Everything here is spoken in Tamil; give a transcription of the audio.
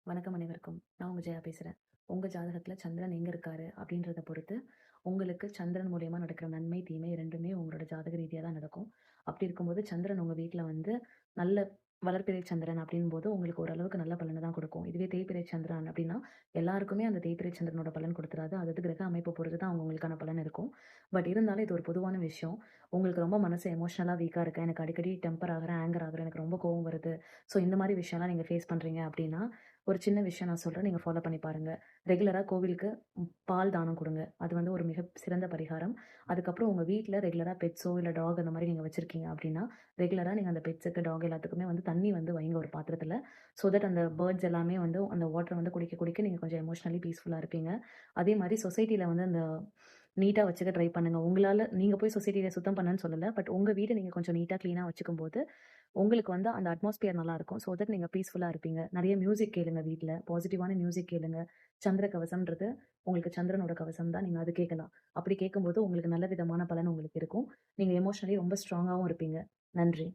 வணக்கம் அனைவருக்கும். நான் உங்க ஜெயா பேசுறேன். உங்க ஜாதகத்துல சந்திரன் எங்க இருக்காரு அப்படின்றத பொறுத்து, உங்களுக்கு சந்திரன் மூலியமா நடக்கிற நன்மை, தீமை 2மே உங்களோட ஜாதக ரீதியா தான் நடக்கும். அப்படி இருக்கும்போது சந்திரன் உங்க வீட்ல வந்து நல்ல வளர்பிறை சந்திரன் அப்படின்போது உங்களுக்கு ஓரளவுக்கு நல்ல பலன தான் குடுக்கும். இதுவே தேய்பிறை சந்திரன் அப்படின்னா, எல்லாருக்குமே அந்த தேய்பிறை சந்திரனோட பலன் குடுத்துறாது. அது அது கிரக அமைப்ப பொறுத்து தான் அவங்களுக்கான பலன் இருக்கும். பட் இருந்தாலும் இது ஒரு பொதுவான விஷயம். உங்களுக்கு ரொம்ப மனசு எமோஷனலா வீக்கா இருக்கேன். எனக்கு அடிக்கடி டெம்பர் ஆகுறேன், ஆங்கர் ஆகுறேன். எனக்கு ரொம்ப கோவம் வருது. ஸோ இந்த மாரி விஷயம்லாம் நீங்க ஃபேஸ் பண்றீங்க அப்படின்னா, ஒரு சின்ன விஷயம் நான் சொல்றேன். நீங்க ஃபாலோ பண்ணி பாருங்க. ரெகுலரா கோவிலுக்கு பால் தானம் குடுங்க. அது வந்து ஒரு மிக சிறந்த பரிகாரம். அதுக்கப்புறம் உங்க வீட்ல ரெகுலரா பெட்ஸோ, இல்ல டாக் அந்த மாரி நீங்க வச்சிருக்கீங்க அப்டின்னா, ரெகுலரா நீங்க அந்த பெட்ஸுக்கு, டாக் எல்லாத்துக்குமே வந்து தண்ணி வந்து வைங்க ஒரு பாத்திரத்துல. ஸோ தட் அந்த பேர்ட்ஸ் எல்லாமே வந்து அந்த வாட்டர வந்து குடிக்க, குடிக்க நீங்க கொஞ்சம் எமோஷனலி பீஸ்ஃபுல்லா இருப்பீங்க. அதே மாரி சொசைட்டில வந்து அந்த நீட்டா வச்சுக்க ட்ரை பண்ணுங்க. உங்களால நீங்க போய் சொசைட்டில சுத்தம் பண்ணன்னு சொல்லல. பட் உங்க வீட நீங்க கொஞ்சம் நீட்டா, கிளீனா வச்சுக்கும்போது, உங்களுக்கு வந்து அந்த அட்மாஸ்பியர் நல்லாருக்கும். ஸோ தட் நீங்க பீஸ்ஃபுல்லா இருப்பீங்க. நெறைய மியூசிக் கேளுங்க வீட்ல. பாசிட்டிவான மியூசிக் கேளுங்க. சந்திர கவசம்ன்றது உங்களுக்கு சந்திரனோட கவசம் தான். நீங்க அது கேட்கலாம். அப்படி கேட்கும்போது உங்களுக்கு நல்ல விதமான பலன் உங்களுக்கு இருக்கும். நீங்க எமோஷனலி ரொம்ப ஸ்ட்ராங்காவும் இருப்பீங்க. நன்றி.